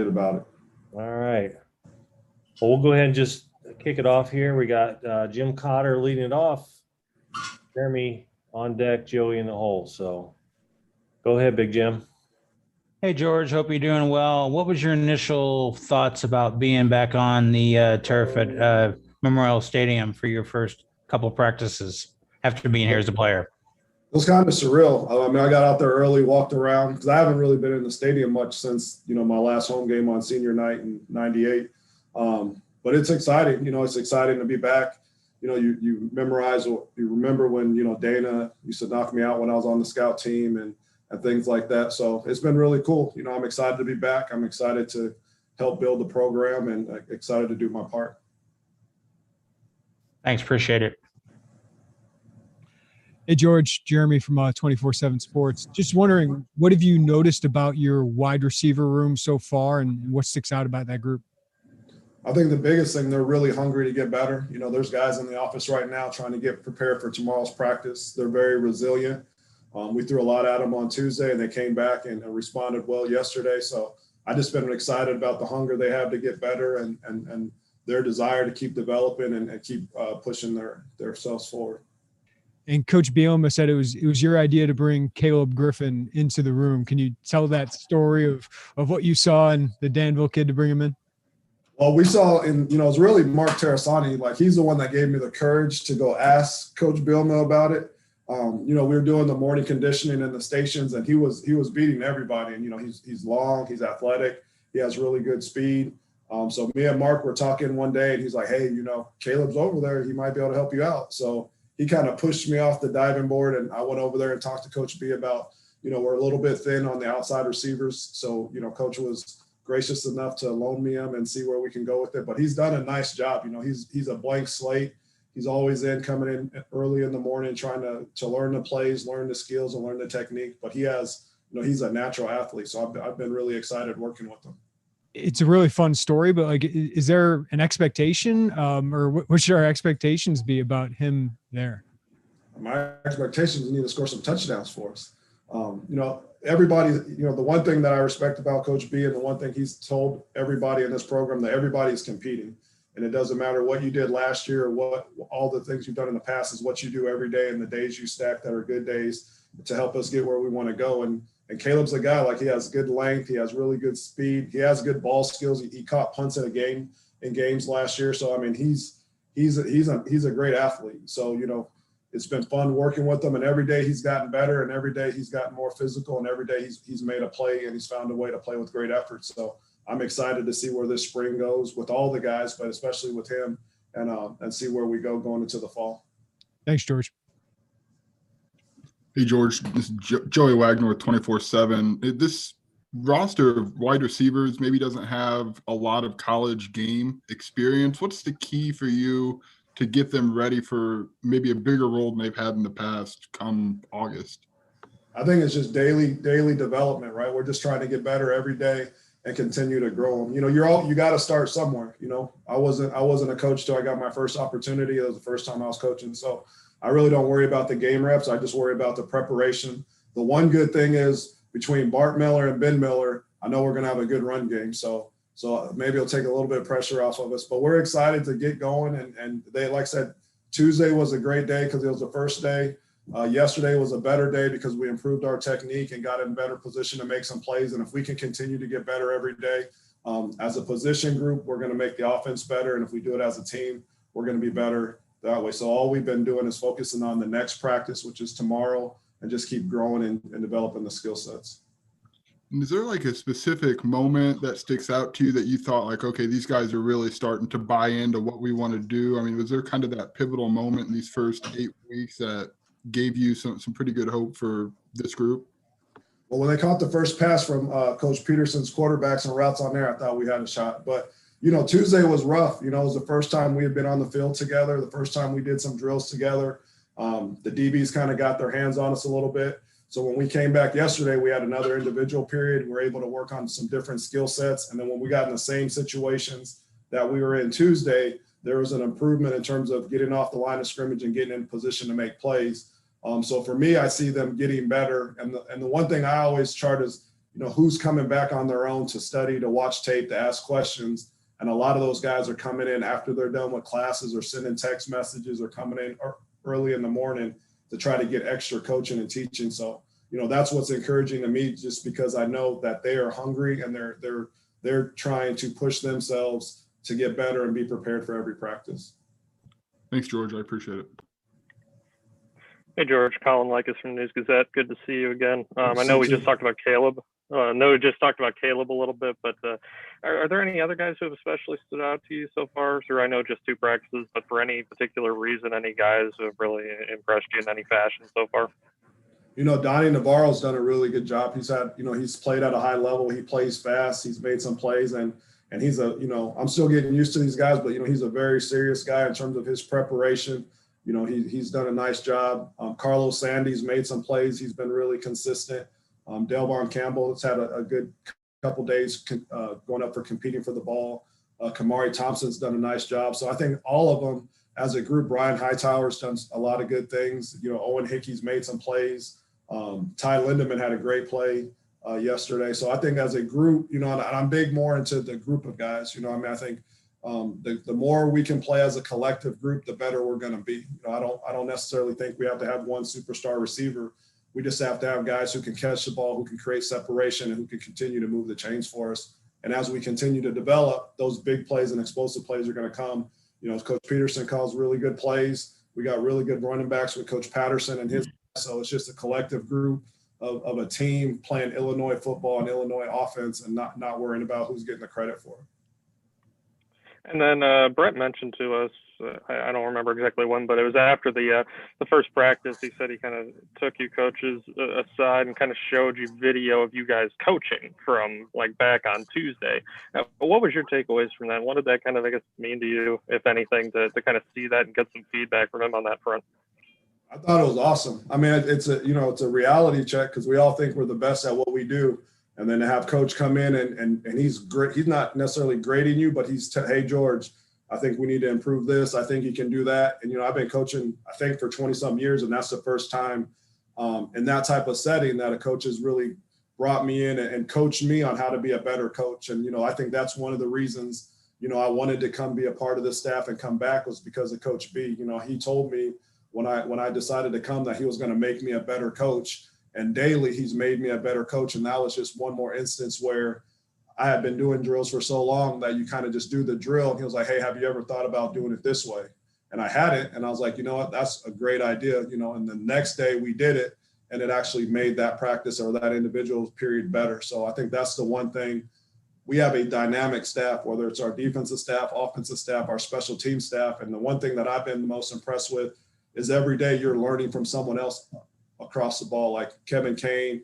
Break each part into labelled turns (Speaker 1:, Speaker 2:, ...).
Speaker 1: about it.
Speaker 2: All right. Well, we'll go ahead and just kick it off here. We got Jim Cotter leading it off, Jeremy on deck, Joey in the hole. So go ahead, Big Jim.
Speaker 3: Hey, George. Hope you're doing well. What was your initial thoughts about being back on the turf at Memorial Stadium for your first couple practices after being here as a player?
Speaker 1: It was kind of surreal. I mean, I got out there early, walked around because I haven't really been in the stadium much since, my last home game on senior night in '98. But it's exciting. It's exciting to be back. You memorize what you remember when, Dana used to knock me out when I was on the scout team and things like that. So it's been really cool. I'm excited to be back. I'm excited to help build the program and excited to do my part.
Speaker 3: Thanks. Appreciate it.
Speaker 4: Hey, George, Jeremy from 24/7 Sports. Just wondering, what have you noticed about your wide receiver room so far and what sticks out about that group?
Speaker 1: I think the biggest thing, they're really hungry to get better. There's guys in the office right now trying to get prepared for tomorrow's practice. They're very resilient. We threw a lot at them on Tuesday and they came back and responded well yesterday. So I just been excited about the hunger they have to get better and their desire to keep developing and keep pushing their selves forward.
Speaker 4: And Coach Bielema said it was your idea to bring Caleb Griffin into the room. Can you tell that story of what you saw and the Danville kid to bring him in?
Speaker 1: Well, we saw it was really Mark Terrasani. Like, he's the one that gave me the courage to go ask Coach Bielema about it. We were doing the morning conditioning in the stations and he was beating everybody. And, he's long, he's athletic, he has really good speed. So me and Mark were talking one day and he's like, hey, Caleb's over there. He might be able to help you out. So he kind of pushed me off the diving board and I went over there and talked to Coach B about, we're a little bit thin on the outside receivers. So, Coach was gracious enough to loan me him and see where we can go with it. But he's done a nice job. He's a blank slate. He's always coming in early in the morning, trying to learn the plays, learn the skills and learn the technique. But he has, he's a natural athlete. So I've been really excited working with him.
Speaker 4: It's a really fun story, but is there an expectation or what should our expectations be about him there?
Speaker 1: My expectations, we need to score some touchdowns for us. Everybody, the one thing that I respect about Coach B and the one thing he's told everybody in this program, that everybody is competing. And it doesn't matter what you did last year or what all the things you've done in the past is what you do every day and the days you stack that are good days to help us get where we want to go. And Caleb's a guy, like, he has good length, he has really good speed, he has good ball skills. He caught punts in games last year. So I mean, he's a great athlete. So it's been fun working with him, and every day he's gotten better, and every day he's gotten more physical, and every day he's made a play and he's found a way to play with great effort. So I'm excited to see where this spring goes with all the guys, but especially with him, and see where we go going into the fall.
Speaker 4: Thanks, George.
Speaker 5: Hey, George, this is Joey Wagner with 24/7. This roster of wide receivers maybe doesn't have a lot of college game experience. What's the key for you to get them ready for maybe a bigger role than they've had in the past come August?
Speaker 1: I think it's just daily development, right? We're just trying to get better every day and continue to grow them. You got to start somewhere. I wasn't a coach till I got my first opportunity. It was the first time I was coaching. So I really don't worry about the game reps. I just worry about the preparation. The one good thing is between Bart Miller and Ben Miller, I know we're going to have a good run game. So maybe it'll take a little bit of pressure off of us, but we're excited to get going. And they, like I said, Tuesday was a great day because it was the first day. Yesterday was a better day because we improved our technique and got in better position to make some plays. And if we can continue to get better every day, as a position group, we're going to make the offense better. And if we do it as a team, we're going to be better that way. So all we've been doing is focusing on the next practice, which is tomorrow, and just keep growing and developing the skill sets.
Speaker 5: And is there like a specific moment that sticks out to you that you thought like, okay, these guys are really starting to buy into what we want to do? I mean, was there kind of that pivotal moment in these first 8 weeks that gave you some pretty good hope for this group?
Speaker 1: Well, when they caught the first pass from Coach Peterson's quarterbacks and routes on there, I thought we had a shot. But, Tuesday was rough. It was the first time we had been on the field together, the first time we did some drills together. The DBs kind of got their hands on us a little bit. So when we came back yesterday, we had another individual period. We were able to work on some different skill sets. And then when we got in the same situations that we were in Tuesday, there was an improvement in terms of getting off the line of scrimmage and getting in position to make plays. So for me, I see them getting better. And the one thing I always chart is who's coming back on their own to study, to watch tape, to ask questions. And a lot of those guys are coming in after they're done with classes or sending text messages or coming in early in the morning to try to get extra coaching and teaching. So, that's what's encouraging to me, just because I know that they are hungry and they're trying to push themselves to get better and be prepared for every practice.
Speaker 5: Thanks, George. I appreciate it.
Speaker 6: Hey, George. Colin Likas from News Gazette. Good to see you again. I know we just talked about Caleb. A little bit, but are there any other guys who have especially stood out to you so far? Through, I know, just 2 practices, but for any particular reason, any guys who have really impressed you in any fashion so far?
Speaker 1: Donnie Navarro's done a really good job. He's played at a high level. He plays fast. He's made some plays, and he's I'm still getting used to these guys, but he's a very serious guy in terms of his preparation. He's done a nice job. Carlos Sandy's made some plays. He's been really consistent. Delvon Campbell has had a good couple days going up for competing for the ball. Kamari Thompson's done a nice job. So I think all of them as a group. Brian Hightower's done a lot of good things. Owen Hickey's made some plays. Ty Lindemann had a great play yesterday. So I think as a group, and I'm big more into the group of guys. I think the more we can play as a collective group, the better we're going to be. I don't necessarily think we have to have one superstar receiver. We just have to have guys who can catch the ball, who can create separation, and who can continue to move the chains for us. And as we continue to develop, those big plays and explosive plays are going to come. Coach Peterson calls really good plays. We got really good running backs with Coach Patterson and his. So it's just a collective group of a team playing Illinois football and Illinois offense, and not worrying about who's getting the credit for it.
Speaker 6: And then Brett mentioned to us, I don't remember exactly when, but it was after the first practice. He said he kind of took you coaches aside and kind of showed you video of you guys coaching from like back on Tuesday. What was your takeaways from that? What did that kind of, I guess, mean to you, if anything, to kind of see that and get some feedback from him on that front?
Speaker 1: I thought it was awesome. I mean, it's a reality check, because we all think we're the best at what we do. And then to have coach come in and he's great. He's not necessarily grading you, but he's hey, George, I think we need to improve this. I think you can do that. And, I've been coaching, I think, for 20 some years. And that's the first time in that type of setting that a coach has really brought me in and coached me on how to be a better coach. And, I think that's one of the reasons, I wanted to come be a part of this staff and come back, was because of Coach B. He told me when I decided to come that he was going to make me a better coach. And daily, he's made me a better coach. And that was just one more instance where I had been doing drills for so long that you kind of just do the drill. And he was like, hey, have you ever thought about doing it this way? And I hadn't. And I was like, you know what, that's a great idea. And the next day we did it, and it actually made that practice or that individual period better. So I think that's the one thing. We have a dynamic staff, whether it's our defensive staff, offensive staff, our special team staff. And the one thing that I've been the most impressed with is every day you're learning from someone else across the ball, like Kevin Kane,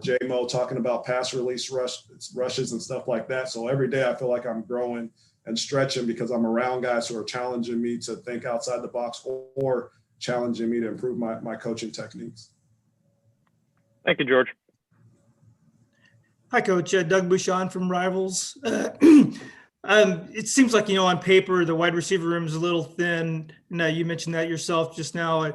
Speaker 1: J-Mo talking about pass release rushes and stuff like that. So every day I feel like I'm growing and stretching, because I'm around guys who are challenging me to think outside the box or challenging me to improve my coaching techniques.
Speaker 6: Thank you, George.
Speaker 7: Hi, Coach. Doug Bouchon from Rivals. It seems like, on paper, the wide receiver room is a little thin. Now, you mentioned that yourself just now.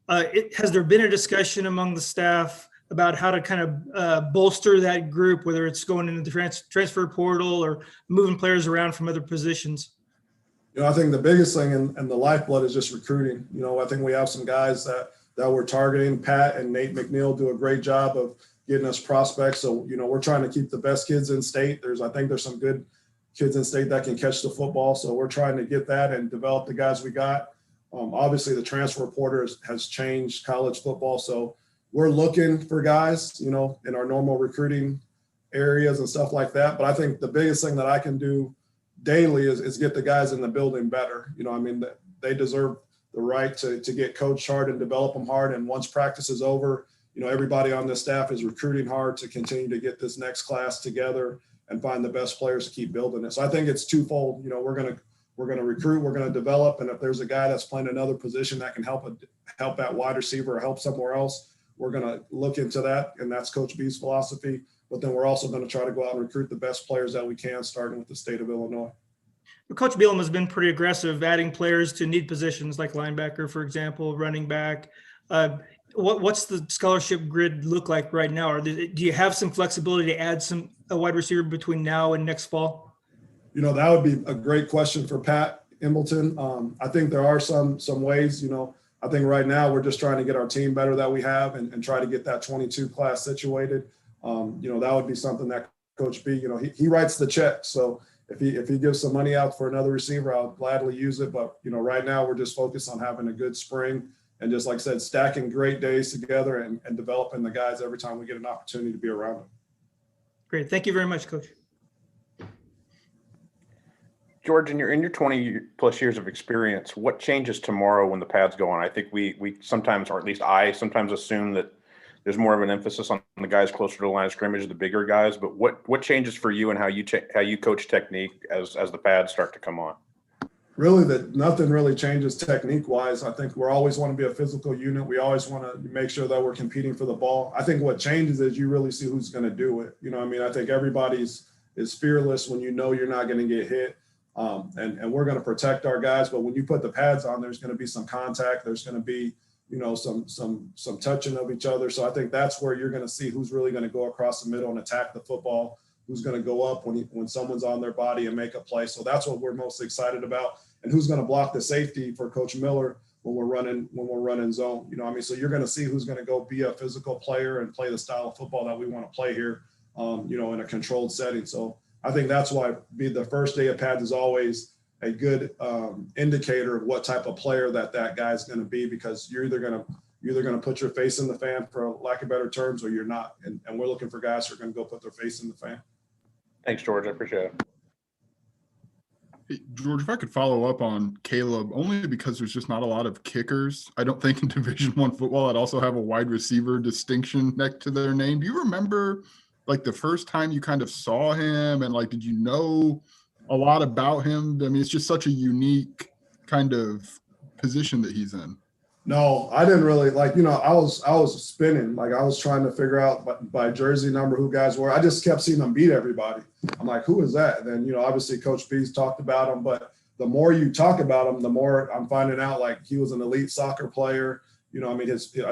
Speaker 7: Has there been a discussion among the staff about how to kind of bolster that group, whether it's going into the transfer portal or moving players around from other positions?
Speaker 1: I think the biggest thing and the lifeblood is just recruiting. I think we have some guys that we're targeting. Pat and Nate McNeil do a great job of getting us prospects. So, we're trying to keep the best kids in state. I think there's some good kids in state that can catch the football. So we're trying to get that and develop the guys we got. Obviously, the transfer portal has changed college football. So we're looking for guys, in our normal recruiting areas and stuff like that. But I think the biggest thing that I can do daily is get the guys in the building better. They deserve the right to get coached hard and develop them hard. And once practice is over, everybody on the staff is recruiting hard to continue to get this next class together and find the best players to keep building it. So I think it's twofold. We're going to recruit, we're going to develop. And if there's a guy that's playing another position that can help at wide receiver or help somewhere else, we're going to look into that. And that's Coach B's philosophy. But then we're also going to try to go out and recruit the best players that we can, starting with the state of Illinois.
Speaker 7: Coach Bielema has been pretty aggressive adding players to need positions like linebacker, for example, running back. what's the scholarship grid look like right now? Or do you have some flexibility to add a wide receiver between now and next fall?
Speaker 1: That would be a great question for Pat Embleton. I think there are some ways. I think right now we're just trying to get our team better that we have and try to get that 22 class situated. That would be something that Coach B, he writes the check. So if he gives some money out for another receiver, I'll gladly use it. But right now we're just focused on having a good spring and, just like I said, stacking great days together and developing the guys every time we get an opportunity to be around them.
Speaker 7: Great. Thank you very much, Coach.
Speaker 8: George, in your 20 plus years of experience, what changes tomorrow when the pads go on? I think we sometimes, or at least I sometimes assume that there's more of an emphasis on the guys closer to the line of scrimmage, the bigger guys. But what changes for you and how you coach technique as the pads start to come on?
Speaker 1: Really, nothing really changes technique wise. I think we always want to be a physical unit. We always want to make sure that we're competing for the ball. I think what changes is you really see who's going to do it. I think everybody's is fearless when you're not going to get hit. And we're going to protect our guys, but when you put the pads on, there's going to be some contact. There's going to be, some touching of each other. So I think that's where you're going to see who's really going to go across the middle and attack the football, who's going to go up when someone's on their body and make a play. So that's what we're most excited about. And who's going to block the safety for Coach Miller when we're running zone. So you're going to see who's going to go be a physical player and play the style of football that we want to play here, in a controlled setting. So I think that's why the first day of pads is always a good indicator of what type of player that guy's going to be, because you're either going to put your face in the fan, for lack of better terms, or you're not. And we're looking for guys who are going to go put their face in the fan.
Speaker 8: Thanks, George. I appreciate it.
Speaker 5: Hey, George, if I could follow up on Caleb, only because there's just not a lot of kickers. I don't think in Division I football that also have a wide receiver distinction next to their name. Do you remember the first time you kind of saw him, and did you know a lot about him? I mean, it's just such a unique kind of position that he's in.
Speaker 1: No, I didn't really I was spinning. I was trying to figure out by jersey number who guys were. I just kept seeing them beat everybody. I'm like, who is that? And then, obviously Coach B's talked about him, but the more you talk about him, the more I'm finding out he was an elite soccer player. I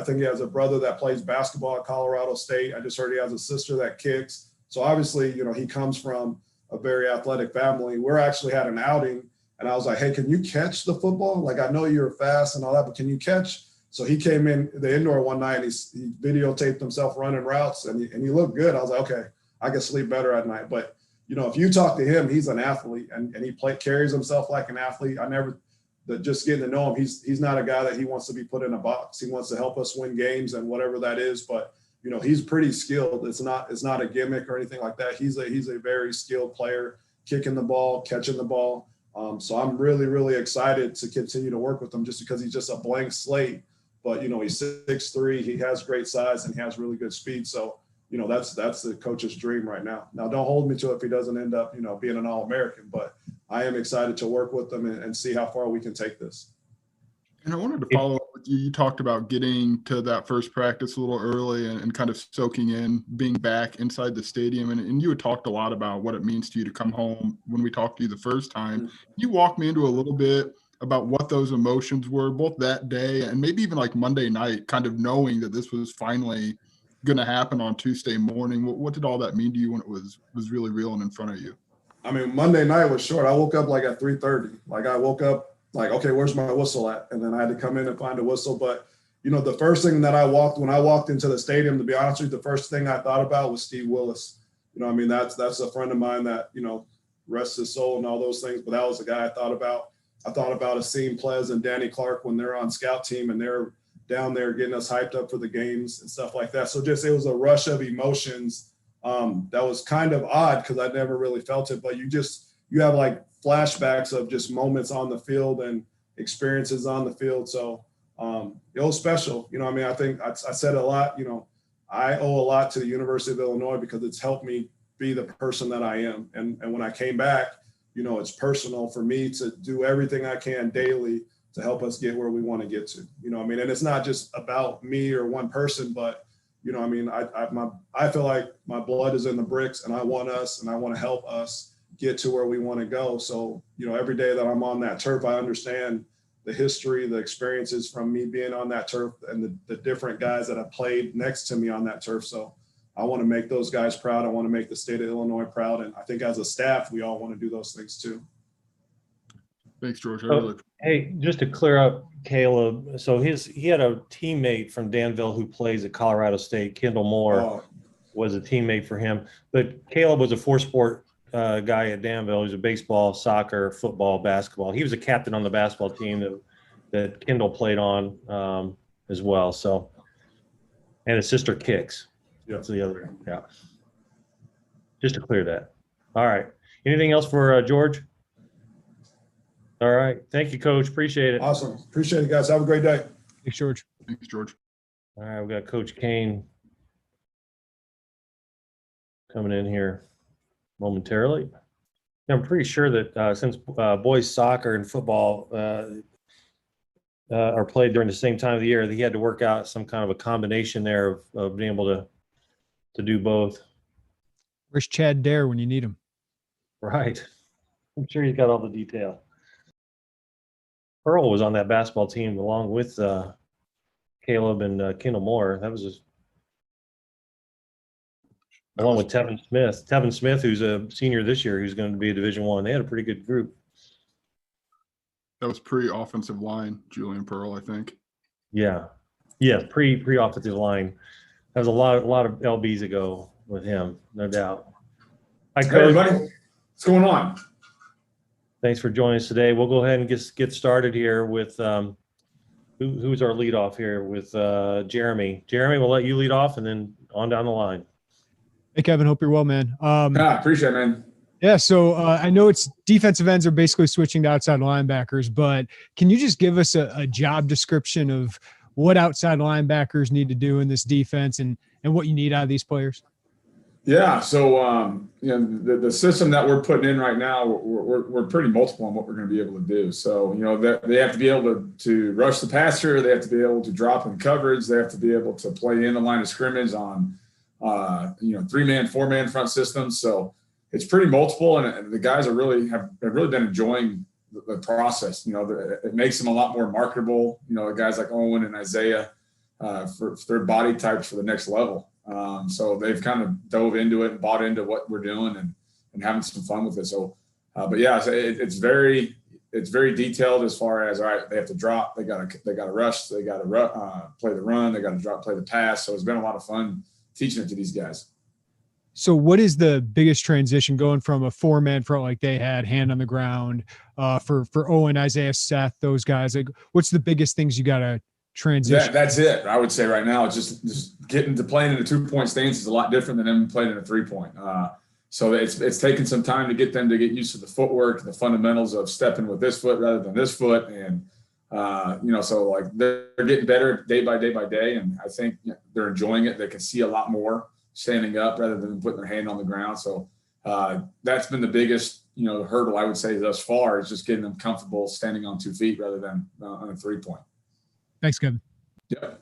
Speaker 1: think he has a brother that plays basketball at Colorado State. I just heard he has a sister that kicks. So obviously, he comes from a very athletic family. We're actually had an outing, and I was like, hey, can you catch the football? I know you're fast and all that, but can you catch? So he came in the indoor one night, and he videotaped himself running routes, and he looked good. I was like, okay, I can sleep better at night. But, if you talk to him, he's an athlete, and he carries himself like an athlete. Just getting to know him, he's not a guy that he wants to be put in a box. He wants to help us win games and whatever that is. But he's pretty skilled. It's not a gimmick or anything like that. He's a very skilled player, kicking the ball, catching the ball. So I'm really, really excited to continue to work with him, just because he's just a blank slate. But he's 6'3", he has great size, and he has really good speed. So that's the coach's dream right now. Now, don't hold me to it if he doesn't end up being an All-American, but I am excited to work with them and see how far we can take this.
Speaker 5: And I wanted to follow up with you. You talked about getting to that first practice a little early and kind of soaking in being back inside the stadium. And you had talked a lot about what it means to you to come home when we talked to you the first time. Can you walk me into a little bit about what those emotions were, both that day and maybe even Monday night, kind of knowing that this was finally going to happen on Tuesday morning? What did all that mean to you when it was really real and in front of you?
Speaker 1: I mean, Monday night was short. I woke up at 3:30. I woke up okay, where's my whistle at? And then I had to come in and find a whistle. But, the first thing that when I walked into the stadium, to be honest with you, the first thing I thought about was Steve Willis. That's a friend of mine that, rests his soul and all those things. But that was the guy I thought about. I thought about Asim Plez and Danny Clark when they're on scout team and they're down there getting us hyped up for the games and stuff like that. So it was a rush of emotions. That was kind of odd because I never really felt it, but you have flashbacks of just moments on the field and experiences on the field. So it was special. I think I said a lot, I owe a lot to the University of Illinois because it's helped me be the person that I am. And when I came back, it's personal for me to do everything I can daily to help us get where we want to get to, and it's not just about me or one person, but I feel like my blood is in the bricks, and I want to help us get to where we want to go. So, every day that I'm on that turf, I understand the history, the experiences from me being on that turf and the different guys that have played next to me on that turf. So I want to make those guys proud. I want to make the state of Illinois proud. And I think as a staff, we all want to do those things too.
Speaker 5: Thanks, George.
Speaker 2: Hey, just to clear up, Caleb, so he had a teammate from Danville who plays at Colorado State, Kendall Moore was a teammate for him, but Caleb was a four-sport guy at Danville. He was a baseball, soccer, football, basketball. He was a captain on the basketball team that Kendall played on as well. So, and his sister kicks. That's the other, yeah. Just to clear that. All right. Anything else for George? All right. Thank you, Coach. Appreciate it.
Speaker 1: Awesome. Appreciate it, guys. Have a great day.
Speaker 4: Thanks, George.
Speaker 5: Thanks, George.
Speaker 2: All right. We got Coach Kane coming in here momentarily. I'm pretty sure that since boys soccer and football are played during the same time of the year, he had to work out some kind of a combination there of being able to do both.
Speaker 4: Where's Chad Dare when you need him?
Speaker 2: Right. I'm sure he's got all the detail. Earl was on that basketball team along with Caleb and Kendall Moore. That was just along with Tevin Smith. Tevin Smith, who's a senior this year, who's going to be a Division I. They had a pretty good group.
Speaker 5: That was pre-offensive line, Julian Pearl, I think.
Speaker 2: Yeah, pre-offensive line. That was a lot of LBs ago with him, no doubt. Hi, Coach.
Speaker 9: Hey, everybody. What's going on?
Speaker 2: Thanks for joining us today. We'll go ahead and get started here with who's our leadoff here with Jeremy. Jeremy, we'll let you lead off and then on down the line.
Speaker 4: Hey, Kevin. Hope you're well, man.
Speaker 9: Appreciate it, man.
Speaker 4: Yeah, so I know it's defensive ends are basically switching to outside linebackers, but can you just give us a job description of what outside linebackers need to do in this defense and what you need out of these players?
Speaker 9: Yeah, so the system that we're putting in right now, we're pretty multiple on what we're going to be able to do. So they have to be able to rush the passer, they have to be able to drop in coverage, they have to be able to play in the line of scrimmage on 3-man, 4-man front systems. So it's pretty multiple, and the guys have really been enjoying the process. It makes them a lot more marketable. Guys like Owen and Isaiah for their body types for the next level. So they've kind of dove into it and bought into what we're doing and having some fun with it. So, but yeah, so it's very detailed as far as, all right, they have to drop, they got to rush, they got to play the run, they got to drop, play the pass. So it's been a lot of fun teaching it to these guys.
Speaker 4: So what is the biggest transition going from a 4-man front like they had, hand on the ground, for Owen, Isaiah, Seth, those guys? Like, what's the biggest things you got to transition?
Speaker 9: That's it. I would say right now, it's just getting to playing in a 2-point stance is a lot different than them playing in a 3-point. So it's taken some time to get them to get used to the footwork, the fundamentals of stepping with this foot rather than this foot. And, so like they're getting better day by day by day. And I think they're enjoying it. They can see a lot more standing up rather than putting their hand on the ground. So that's been the biggest, hurdle I would say thus far is just getting them comfortable standing on 2 feet rather than on a 3-point.
Speaker 4: Thanks, Kevin.
Speaker 9: Yeah.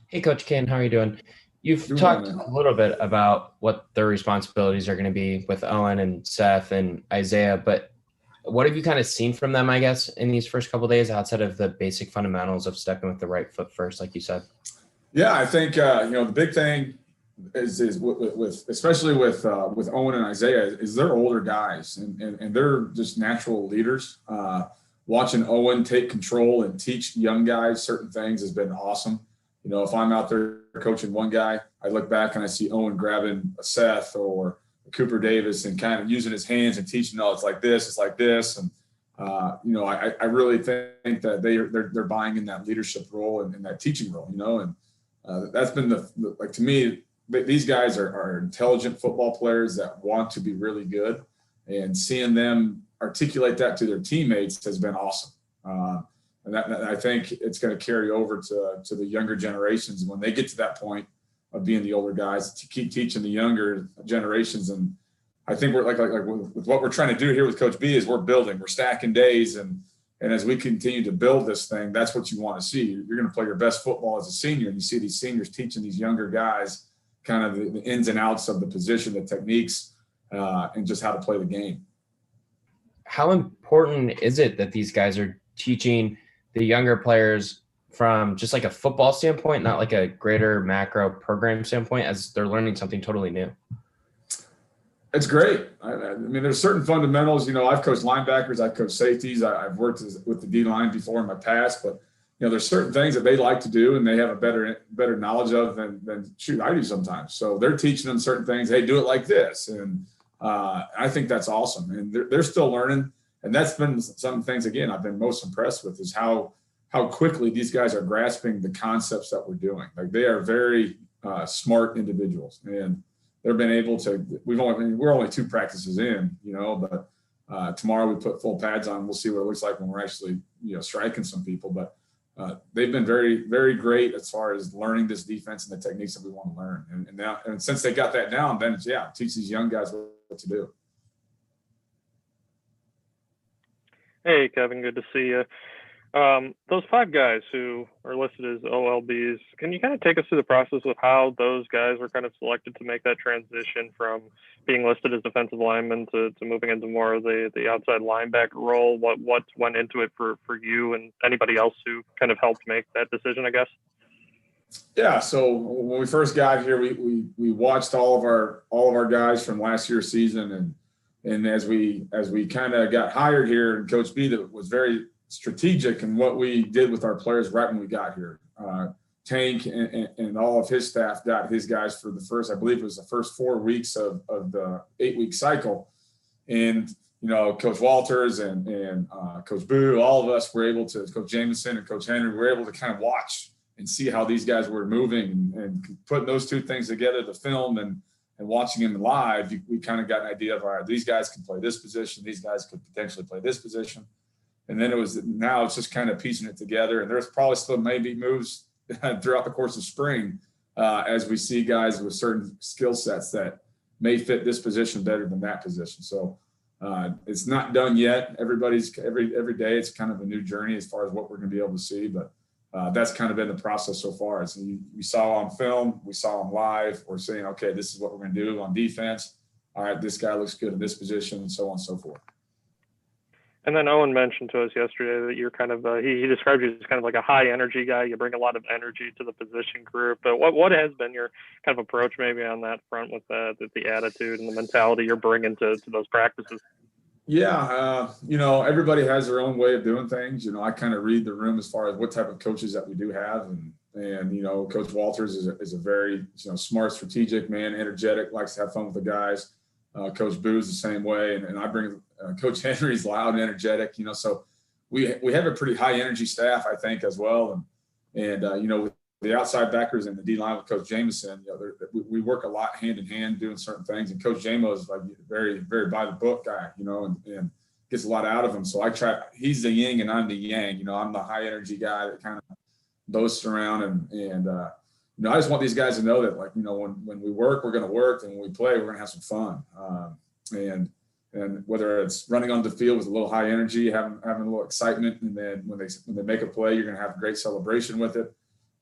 Speaker 10: Hey, Coach Kane, how are you doing? You've talked a little bit about what their responsibilities are going to be with Owen and Seth and Isaiah, but what have you kind of seen from them, I guess, in these first couple of days outside of the basic fundamentals of stepping with the right foot first, like you said? Yeah,
Speaker 9: I think, the big thing is especially with Owen and Isaiah is they're older guys and they're just natural leaders. Watching Owen take control and teach young guys certain things has been awesome. If I'm out there coaching one guy, I look back and I see Owen grabbing a Seth or a Cooper Davis and kind of using his hands and teaching, it's like this, it's like this. And, I really think that they're buying in that leadership role and that teaching role, and that's been to me, these guys are intelligent football players that want to be really good, and seeing them articulate that to their teammates has been awesome. And I think it's going to carry over to the younger generations when they get to that point of being the older guys to keep teaching the younger generations. And I think we're like with what we're trying to do here with Coach B is we're building, we're stacking days. And as we continue to build this thing, that's what you want to see. You're going to play your best football as a senior, and you see these seniors teaching these younger guys kind of the ins and outs of the position, the techniques, and just how to play the game.
Speaker 10: How important is it that these guys are teaching the younger players from just like a football standpoint, not like a greater macro program standpoint, as they're learning something totally new?
Speaker 9: It's great. I mean, there's certain fundamentals. I've coached linebackers, I've coached safeties, I've worked with the D line before in my past, but there's certain things that they like to do and they have a better knowledge of than shoot I do sometimes. So they're teaching them certain things. Hey, do it like this, and I think that's awesome. And they're still learning, and that's been some things again I've been most impressed with is how quickly these guys are grasping the concepts that we're doing. Like they are very smart individuals, and they've been able to. We're only 2 practices in, but tomorrow we put full pads on. We'll see what it looks like when we're actually striking some people. But they've been very, very great as far as learning this defense and the techniques that we want to learn. And since they got that down, then teach these young guys what to do.
Speaker 6: Hey, Kevin, good to see you. Those 5 guys who are listed as OLBs, can you kind of take us through the process of how those guys were kind of selected to make that transition from being listed as defensive linemen to moving into more of the outside linebacker role? What went into it for you and anybody else who kind of helped make that decision, I guess?
Speaker 9: Yeah. So when we first got here, we watched all of our guys from last year's season, and as we kind of got hired here, and Coach B that was very strategic in what we did with our players right when we got here. Tank and all of his staff got his guys for the first, I believe it was the first 4 weeks of the 8-week cycle. And, Coach Walters and Coach Boo, all of us were able to, Coach Jameson and Coach Henry, were able to kind of watch and see how these guys were moving and putting those 2 things together, the film and watching them live, we kind of got an idea of, all right, these guys can play this position. These guys could potentially play this position. And then now it's just kind of piecing it together. And there's probably still maybe moves throughout the course of spring as we see guys with certain skill sets that may fit this position better than that position. So it's not done yet. Every day it's kind of a new journey as far as what we're going to be able to see. But that's kind of been the process so far. So we saw on film, we saw them live. We're saying, okay, this is what we're going to do on defense. All right, this guy looks good in this position, and so on and so forth.
Speaker 6: And then Owen mentioned to us yesterday that you're kind of he described you as kind of like a high energy guy. You bring a lot of energy to the position group. But what has been your kind of approach maybe on that front with the attitude and the mentality you're bringing to those practices?
Speaker 9: Yeah, everybody has their own way of doing things. I kind of read the room as far as what type of coaches that we do have, and Coach Walters is a very smart, strategic man, energetic, likes to have fun with the guys. Coach Boo's the same way, and I bring Coach Henry's loud and energetic. So we have a pretty high energy staff, I think, as well, and with the outside backers and the D line with Coach Jameson, we work a lot hand in hand doing certain things. And Coach Jamo is like very, very by the book guy, and gets a lot out of him. So he's the yin and I'm the yang. I'm the high energy guy that kind of boasts around and I just want these guys to know that, like, when we work, we're going to work, and when we play, we're going to have some fun. And whether it's running on the field with a little high energy, having a little excitement, and then when they make a play, you're going to have a great celebration with it.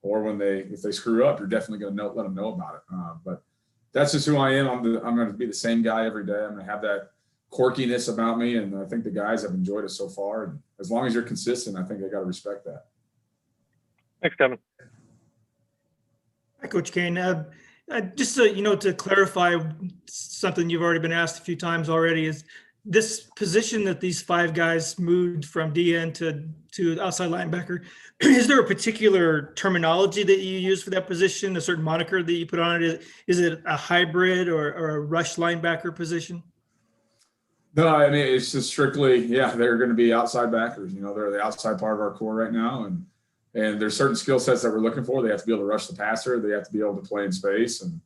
Speaker 9: Or if they screw up, you're definitely going to let them know about it. But that's just who I am. I'm going to be the same guy every day. I'm going to have that quirkiness about me, and I think the guys have enjoyed it so far. And as long as you're consistent, I think they got to respect that.
Speaker 6: Thanks, Kevin.
Speaker 7: Hi, Coach Kane. Just to clarify something you've already been asked a few times already, is this position that these 5 guys moved from DN to outside linebacker, is there a particular terminology that you use for that position, a certain moniker that you put on it? Is it a hybrid or a rush linebacker position?
Speaker 9: No, I mean, it's just strictly, they're going to be outside backers. They're the outside part of our core right now, and there's certain skill sets that we're looking for. They have to be able to rush the passer. They have to be able to play in space, and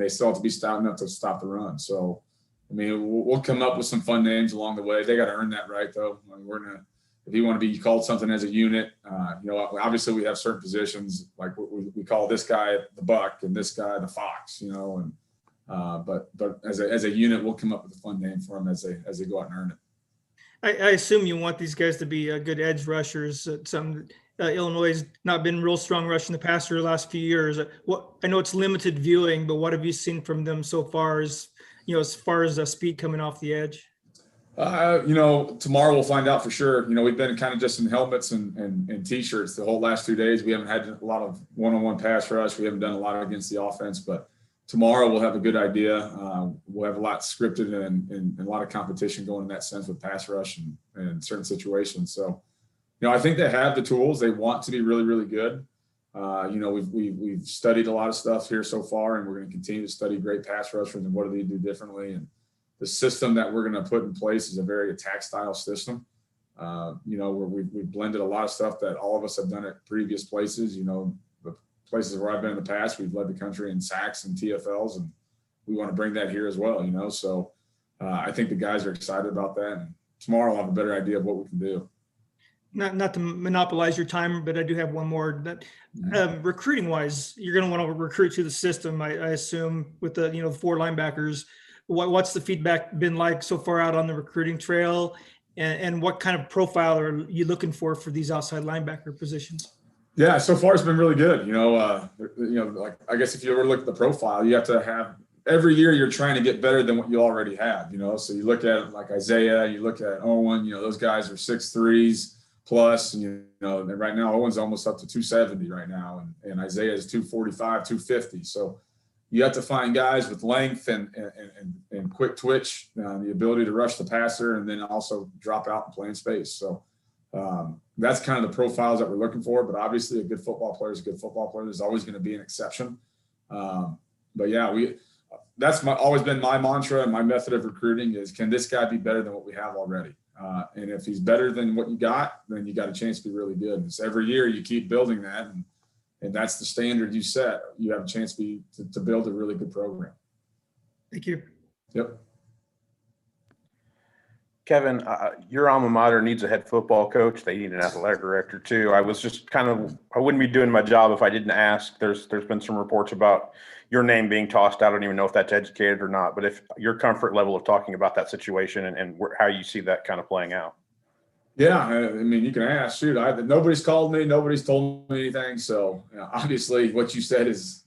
Speaker 9: they still have to be stout enough to stop the run. So, I mean, we'll come up with some fun names along the way. They got to earn that right, though. I mean, if you want to be called something as a unit, obviously we have certain positions, like we call this guy the Buck and this guy the Fox, but as a unit, we'll come up with a fun name for them as they go out and earn it.
Speaker 7: I assume you want these guys to be good edge rushers. Illinois has not been real strong rushing the passer the last few years. I know it's limited viewing, but what have you seen from them so far as far as speed coming off the edge?
Speaker 9: Tomorrow we'll find out for sure. We've been kind of just in helmets and t-shirts the whole last 2 days. We haven't had a lot of one-on-one pass rush. We haven't done a lot against the offense, but tomorrow we'll have a good idea. We'll have a lot scripted and a lot of competition going in that sense with pass rush and certain situations. So, I think they have the tools. They want to be really, really good. We've studied a lot of stuff here so far, and we're going to continue to study great pass rushers and what do they do differently. And the system that we're going to put in place is a very attack style system. Where we've blended a lot of stuff that all of us have done at previous places. The places where I've been in the past, we've led the country in sacks and TFLs, and we want to bring that here as well. So I think the guys are excited about that. And tomorrow I'll have a better idea of what we can do.
Speaker 7: Not to monopolize your time, but I do have one more. That recruiting wise, you're going to want to recruit to the system, I assume, with the 4 linebackers. What's the feedback been like so far out on the recruiting trail, and what kind of profile are you looking for these outside linebacker positions?
Speaker 9: Yeah, so far it's been really good. Like I guess if you ever look at the profile, you have to have every year you're trying to get better than what you already have. So you look at like Isaiah, you look at Owen. Those guys are 6'3s plus. And right now Owen's almost up to 270 right now, and Isaiah is 245, 250. So you have to find guys with length and quick twitch, the ability to rush the passer, and then also drop out and play in space. So that's kind of the profiles that we're looking for. But obviously, a good football player is a good football player. There's always going to be an exception. But yeah, that's always been my mantra and my method of recruiting is, can this guy be better than what we have already? And if he's better than what you got, then you got a chance to be really good. And so every year you keep building that, and that's the standard you set. You have a chance to build a really good program.
Speaker 7: Thank you.
Speaker 9: Yep.
Speaker 8: Kevin, your alma mater needs a head football coach. They need an athletic director too. I was just I wouldn't be doing my job if I didn't ask. There's been some reports about your name being tossed out. I don't even know if that's educated or not, but if your comfort level of talking about that situation and how you see that kind of playing out.
Speaker 9: Yeah, I mean, you can ask. Shoot, nobody's called me. Nobody's told me anything. So obviously what you said is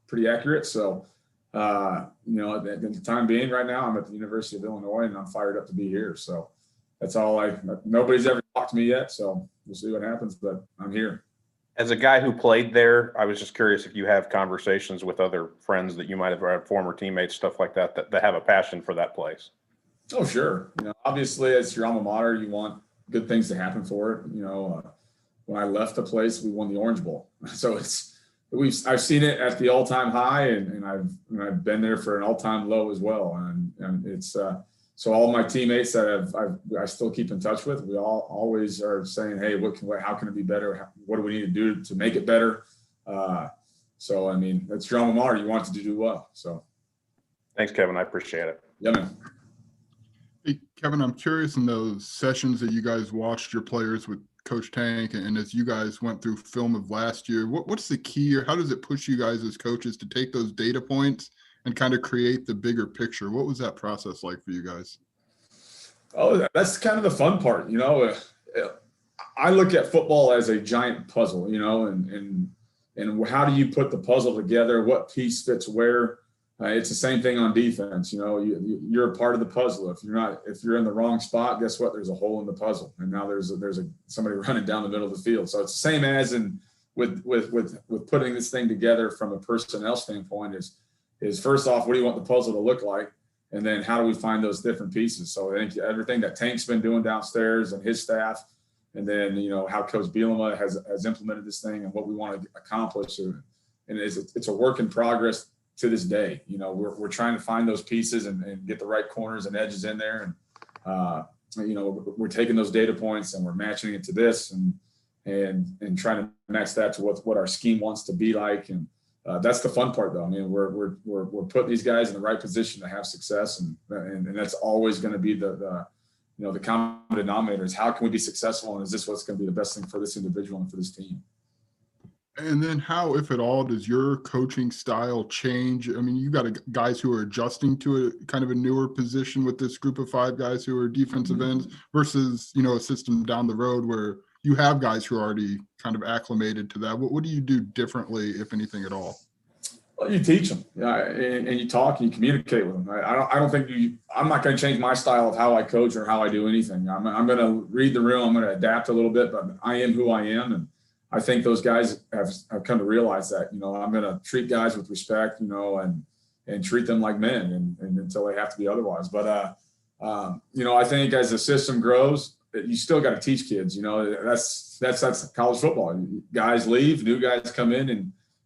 Speaker 9: pretty accurate. So, at the time being right now, I'm at the University of Illinois and I'm fired up to be here. So that's all nobody's ever talked to me yet. So we'll see what happens, but I'm here.
Speaker 8: As a guy who played there, I was just curious if you have conversations with other friends that you might have had, former teammates, stuff like that have a passion for that place.
Speaker 9: Oh, sure. Obviously it's your alma mater. You want good things to happen for it. When I left the place, we won the Orange Bowl. So I've seen it at the all-time high, and I've been there for an all-time low as well. And it's so all my teammates that I still keep in touch with, we all always are saying, hey, how can it be better? What do we need to do to make it better? So I mean, that's your alma mater. You want it to do well. So
Speaker 8: thanks, Kevin. I appreciate it.
Speaker 9: Yeah, man.
Speaker 5: Hey, Kevin, I'm curious, in those sessions that you guys watched your players with Coach Tank, and as you guys went through film of last year, what's the key, or how does it push you guys as coaches to take those data points and kind of create the bigger picture? What was that process like for you guys?
Speaker 9: Oh, that's kind of the fun part. I look at football as a giant puzzle, and how do you put the puzzle together? What piece fits where? It's the same thing on defense. You're a part of the puzzle. If you're in the wrong spot, guess what? There's a hole in the puzzle, and now there's somebody running down the middle of the field. So it's the same as with putting this thing together from a personnel standpoint. Is first off, what do you want the puzzle to look like, and then how do we find those different pieces? So I think everything that Tank's been doing downstairs and his staff, and then how Coach Bielema has implemented this thing and what we want to accomplish, and it's a work in progress. To this day, we're trying to find those pieces and get the right corners and edges in there. And, we're taking those data points and we're matching it to this and trying to match that to what our scheme wants to be like. And that's the fun part, though. I mean, we're putting these guys in the right position to have success. And that's always going to be the common denominator is how can we be successful? And is this what's going to be the best thing for this individual and for this team?
Speaker 5: And then how, if at all, does your coaching style change? I mean, you got guys who are adjusting to a kind of a newer position with this group of 5 guys who are defensive ends versus, a system down the road where you have guys who are already kind of acclimated to that. What do you do differently, if anything at all?
Speaker 9: Well, you teach them, and you talk and you communicate with them. I don't think I'm not going to change my style of how I coach or how I do anything. I'm going to read the room. I'm going to adapt a little bit, but I am who I am. And I think those guys have come to realize that, I'm going to treat guys with respect, and treat them like men and until they have to be otherwise. But, I think as the system grows, you still got to teach kids, that's college football. Guys leave, new guys come in,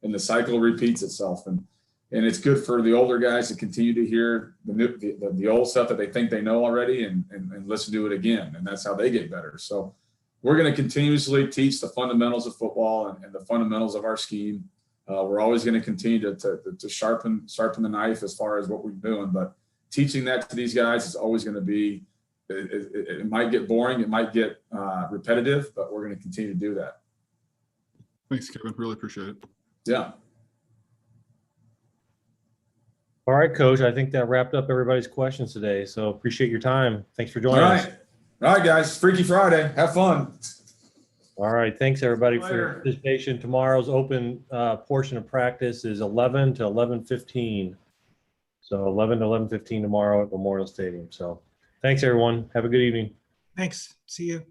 Speaker 9: and the cycle repeats itself. And it's good for the older guys to continue to hear the old stuff that they think they know already and listen to it again. And that's how they get better. So we're going to continuously teach the fundamentals of football and the fundamentals of our scheme. We're always going to continue to sharpen the knife as far as what we're doing. But teaching that to these guys is always going to be, it might get boring, it might get repetitive, but we're going to continue to do that.
Speaker 5: Thanks, Kevin. Really appreciate it.
Speaker 9: Yeah.
Speaker 2: All right, Coach. I think that wrapped up everybody's questions today. So appreciate your time. Thanks for joining us.
Speaker 9: All right, guys. Freaky Friday. Have fun.
Speaker 2: All right. Thanks, everybody, for your participation. Tomorrow's open portion of practice is 11 to 11:15. So 11 to 11:15 tomorrow at Memorial Stadium. So thanks, everyone. Have a good evening.
Speaker 7: Thanks. See you.